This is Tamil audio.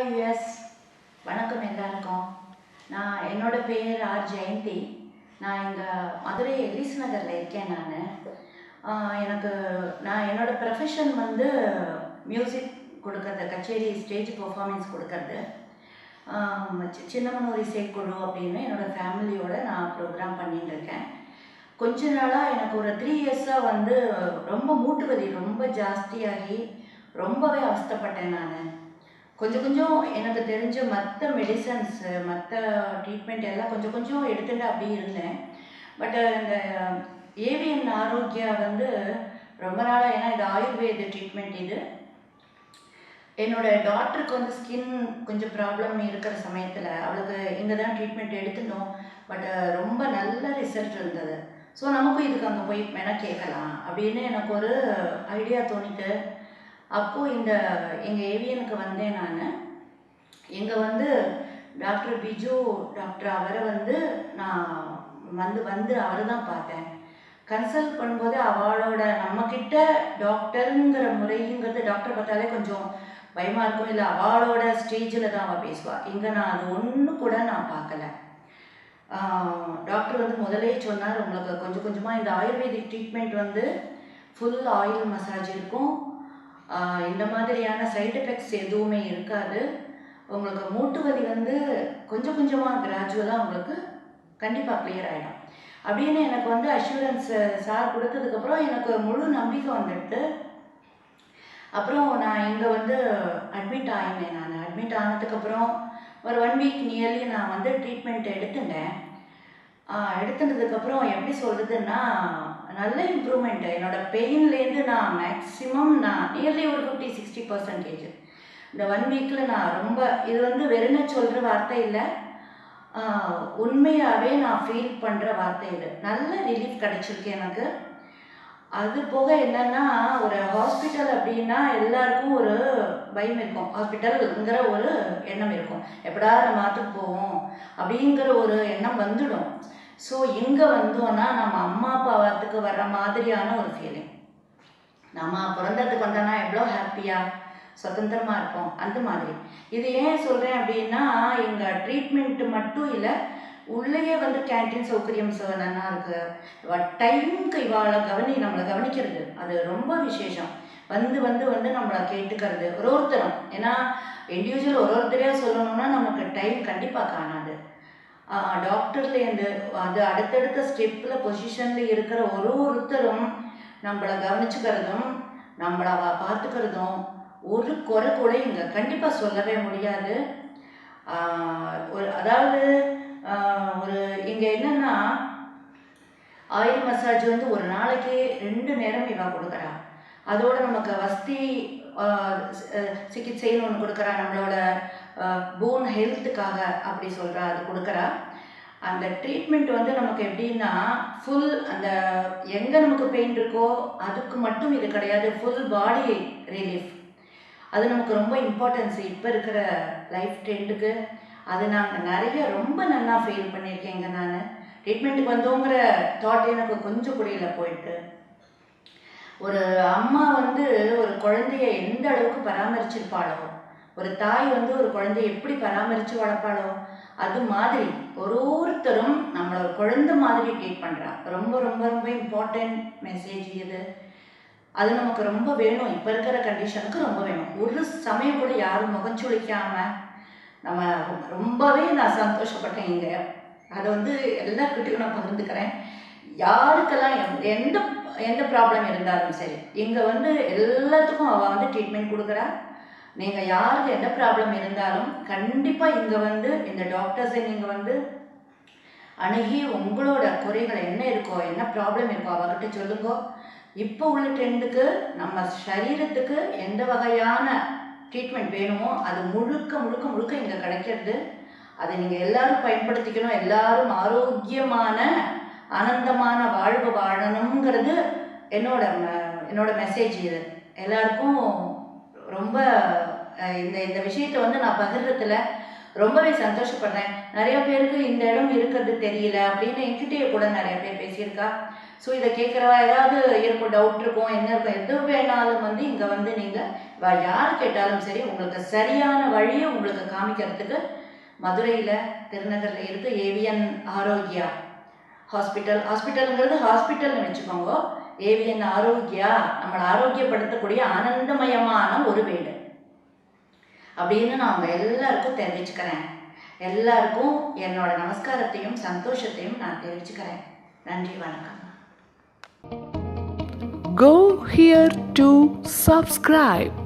யூஎஸ் வணக்கம் எல்லாருக்கும். நான் என்னோட பேர் ஆர் ஜெயந்தி. நான் இங்கே மதுரை எலிஸ் நகரில் இருக்கேன். நான் என்னோட ப்ரொஃபஷன் வந்து மியூசிக் கொடுக்கறது, கச்சேரி ஸ்டேஜ் பர்ஃபார்மன்ஸ் கொடுக்கறது. சின்னமனூர் இசைக்குழு அப்படின்னு என்னோடய ஃபேமிலியோடு நான் ப்ரோக்ராம் பண்ணிட்டு இருக்கேன். கொஞ்ச நாளாக எனக்கு ஒரு 3 இயர்ஸாக வந்து ரொம்ப மூட்டு வலி ரொம்ப ஜாஸ்தியாகி ரொம்பவே அவஸ்தைப்பட்டேன். நான் கொஞ்சம் எனக்கு தெரிஞ்ச மற்ற மெடிசன்ஸு மற்ற ட்ரீட்மெண்ட் எல்லாம் கொஞ்சம் எடுத்துகிட்டு அப்படியே இருந்தேன். பட் இந்த ஏவிஎன் ஆரோக்கியா வந்து ரொம்ப நாளாக, ஏன்னா இது ஆயுர்வேத ட்ரீட்மெண்ட். இது என்னோடய டாக்டருக்கு வந்து ஸ்கின் கொஞ்சம் ப்ராப்ளம் இருக்கிற சமயத்தில் அவளுக்கு இங்கே தான் ட்ரீட்மெண்ட் எடுத்துட்டோம். பட் ரொம்ப நல்ல ரிசல்ட் இருந்தது. ஸோ நமக்கும் இதுக்கு அங்கே போய் வேணால் கேட்கலாம் அப்படின்னு எனக்கு ஒரு ஐடியா தோணிட்டு, அப்போது எங்கள் ஏவியனுக்கு வந்தேன். நான் இங்கே வந்து டாக்டர் பிஜு டாக்டர் அவரை வந்து நான் வந்து அவரை தான் பார்த்தேன். கன்சல்ட் பண்ணும்போது அவளோட நம்மக்கிட்ட டாக்டருங்கிற முறைங்கிறது, டாக்டர் பார்த்தாலே கொஞ்சம் பயமாக இருக்கும், இல்லை அவளோட ஸ்டேஜில் தான் அவள் பேசுவாள். இங்கே நான் அது ஒன்று கூட நான் பார்க்கல. டாக்டர் வந்து முதலே சொன்னார், உங்களுக்கு கொஞ்சமாக இந்த ஆயுர்வேதிக் ட்ரீட்மெண்ட் வந்து ஃபுல் ஆயில் மசாஜ் இருக்கும், இந்த மாதிரியான சைடு எஃபெக்ட்ஸ் எதுவுமே இருக்காது, உங்களுக்கு மூட்டு வலி வந்து கொஞ்சமாக கிராஜுவலாக உங்களுக்கு கண்டிப்பாக கிளியர் ஆகிடும் அப்படின்னு எனக்கு வந்து அஷூரன்ஸ் சார் கொடுத்ததுக்கப்புறம் எனக்கு முழு நம்பிக்கை வந்துட்டு, அப்புறம் நான் இங்கே வந்து அட்மிட் ஆகினேன். நான் அட்மிட் ஆனதுக்கப்புறம் ஒரு 1 வீக் நியர்லி நான் வந்து ட்ரீட்மெண்ட் எடுத்துனதுக்கப்புறம் எப்படி சொல்கிறதுன்னா, நல்ல இம்ப்ரூவ்மெண்ட்டு. என்னோடய பெயின்லேருந்து நான் மேக்ஸிமம் நியர்லி ஒரு 50-60% இந்த 1 வீக்கில் நான் ரொம்ப, இது வந்து வெறும்னு சொல்கிற வார்த்தை இல்லை, உண்மையாகவே நான் ஃபீல் பண்ணுற வார்த்தை இது. நல்ல ரிலீஃப் கிடச்சிருக்கு எனக்கு. அது போக என்னென்னா, ஒரு ஹாஸ்பிட்டல் அப்படின்னா எல்லாருக்கும் ஒரு பயம் இருக்கும், ஹாஸ்பிட்டலுங்கிற ஒரு எண்ணம் இருக்கும், எப்படா நம்ம மாற்றுக்கு போவோம் அப்படிங்கிற ஒரு எண்ணம் வந்துடும். ஸோ இங்கே வந்தோன்னா நம்ம அம்மா அப்பா வாத்துக்கு வர்ற மாதிரியான ஒரு ஃபீலிங். நம்ம பிறந்ததுக்கு வந்தோன்னா எவ்வளோ ஹாப்பியாக சுதந்திரமாக இருப்போம், அந்த மாதிரி. இது ஏன் சொல்கிறேன் அப்படின்னா, எங்கள் ட்ரீட்மெண்ட்டு மட்டும் இல்லை, உள்ளேயே வந்து கேன்டீன் சௌகரியம் நல்லா இருக்குது. டைமுக்கு நம்மளை கவனிக்கிறது அது ரொம்ப விசேஷம். வந்து நம்மளை கேட்டுக்கிறது ஒருத்தரும். ஏன்னா இண்டிவிஜுவல் ஒருத்தரையாக சொல்லணும்னா நமக்கு டைம் கண்டிப்பாக காணாது. டாக்டர்லேருந்து அது அடுத்தடுத்த ஸ்டெப்பில் பொசிஷனில் இருக்கிற ஒருத்தரும் நம்மளை கவனிச்சுக்கிறதும் நம்மளை பார்த்துக்கிறதும் ஒரு குறை கூட இங்கே கண்டிப்பாக சொல்லவே முடியாது. அதாவது இங்கே என்னென்னா, ஆயில் மசாஜ் வந்து ஒரு நாளைக்கு 2 நேரம் இவா கொடுக்குறா. அதோடு நமக்கு வஸ்தி சிகிச்சைன்னு ஒன்று கொடுக்குறா, நம்மளோட போன் ஹெல்த்துக்காக அப்படி சொல்கிறா, அது கொடுக்குறா. அந்த ட்ரீட்மெண்ட் வந்து நமக்கு எப்படின்னா, ஃபுல் அந்த எங்கே நமக்கு பெயின் இருக்கோ அதுக்கு மட்டும் இது கிடையாது, ஃபுல் பாடி ரிலீஃப். அது நமக்கு ரொம்ப இம்பார்ட்டன்ஸ் இப்போ இருக்கிற லைஃப் ட்ரெண்டுக்கு. அது நாங்கள் நிறைய ரொம்ப நல்லா ஃபீல் பண்ணியிருக்கேங்க. நான் ட்ரீட்மெண்ட்டுக்கு வந்தோங்கிற தாட் எனக்கு கொஞ்சம் கூட இல்லை. போயிட்டு ஒரு அம்மா வந்து ஒரு குழந்தைய எந்த அளவுக்கு பராமரிச்சிருப்பாளோ, ஒரு தாய் வந்து ஒரு குழந்தைய எப்படி பராமரித்து வளர்ப்பாளோ, அது மாதிரி ஒருத்தரும் நம்மளை ஒரு குழந்தை மாதிரி ட்ரீட் பண்ணுறா. ரொம்ப ரொம்ப ரொம்ப இம்பார்ட்டன்ட் மெசேஜ் இது. அது நமக்கு ரொம்ப வேணும், இப்போ இருக்கிற கண்டிஷனுக்கு ரொம்ப வேணும். ஒரு சமயம் கூட யாரும் முகச்சுளிக்காமல் நம்ம ரொம்பவே நான் சந்தோஷப்பட்டேன் இங்கே. அதை வந்து எல்லாருக்கிட்டையும் நான் பகிர்ந்துக்கிறேன். யாருக்கெல்லாம் எந்த ப்ராப்ளம் இருந்தாலும் சரி, இங்கே வந்து எல்லாத்துக்கும் அவள் வந்து ட்ரீட்மெண்ட் கொடுக்குறா. நீங்கள் யாருக்கு எந்த ப்ராப்ளம் இருந்தாலும் கண்டிப்பாக இங்கே வந்து இந்த டாக்டர்ஸை நீங்கள் வந்து அணுகி உங்களோட குறைகள் என்ன இருக்கோ, என்ன ப்ராப்ளம் இருக்கோ அவகிட்ட சொல்லுங்க. இப்போ உள்ள ட்ரெண்டுக்கு நம்ம சரீரத்துக்கு எந்த வகையான ட்ரீட்மெண்ட் வேணுமோ அது முழுக்க இங்கே கிடைக்கிறது. அதை நீங்கள் எல்லாரும் பயன்படுத்திக்கணும். எல்லாரும் ஆரோக்கியமான ஆனந்தமான வாழ்வு வாழணுங்கிறது என்னோட மெசேஜ். இது எல்லாருக்கும் ரொம்ப இந்த விஷயத்தை வந்து நான் பகிர்றதுல ரொம்பவே சந்தோஷப்படுறேன். நிறைய பேருக்கு இந்த இடம் இருக்கிறது தெரியல அப்படின்னு என்கிட்டயே கூட நிறைய பேர் பேசியிருக்கா. ஸோ இதை கேட்குறவா ஏதாவது இருக்கும், டவுட் இருக்கும், என்ன இருக்கும், எது வேணாலும் வந்து இங்கே வந்து நீங்கள் யார் கேட்டாலும் சரி உங்களுக்கு சரியான வழியை உங்களுக்கு காமிக்கிறதுக்கு மதுரையில் திருநகரில் இருக்குது ஏவிஎன் ஆரோக்கியா ஹாஸ்பிட்டலுங்கிறது ஹாஸ்பிட்டல்னு வச்சுக்கோங்க. ஏவிஎன் ஆரோக்கியா நம்மளை ஆரோக்கியப்படுத்தக்கூடிய ஆனந்தமயமான ஒரு வீடு அப்படின்னு நான் அவங்க எல்லாருக்கும் தெரிவிச்சுக்கிறேன். எல்லாருக்கும் என்னோட நமஸ்காரத்தையும் சந்தோஷத்தையும் நான் தெரிவிச்சுக்கிறேன். நன்றி, வணக்கம். Go here to subscribe.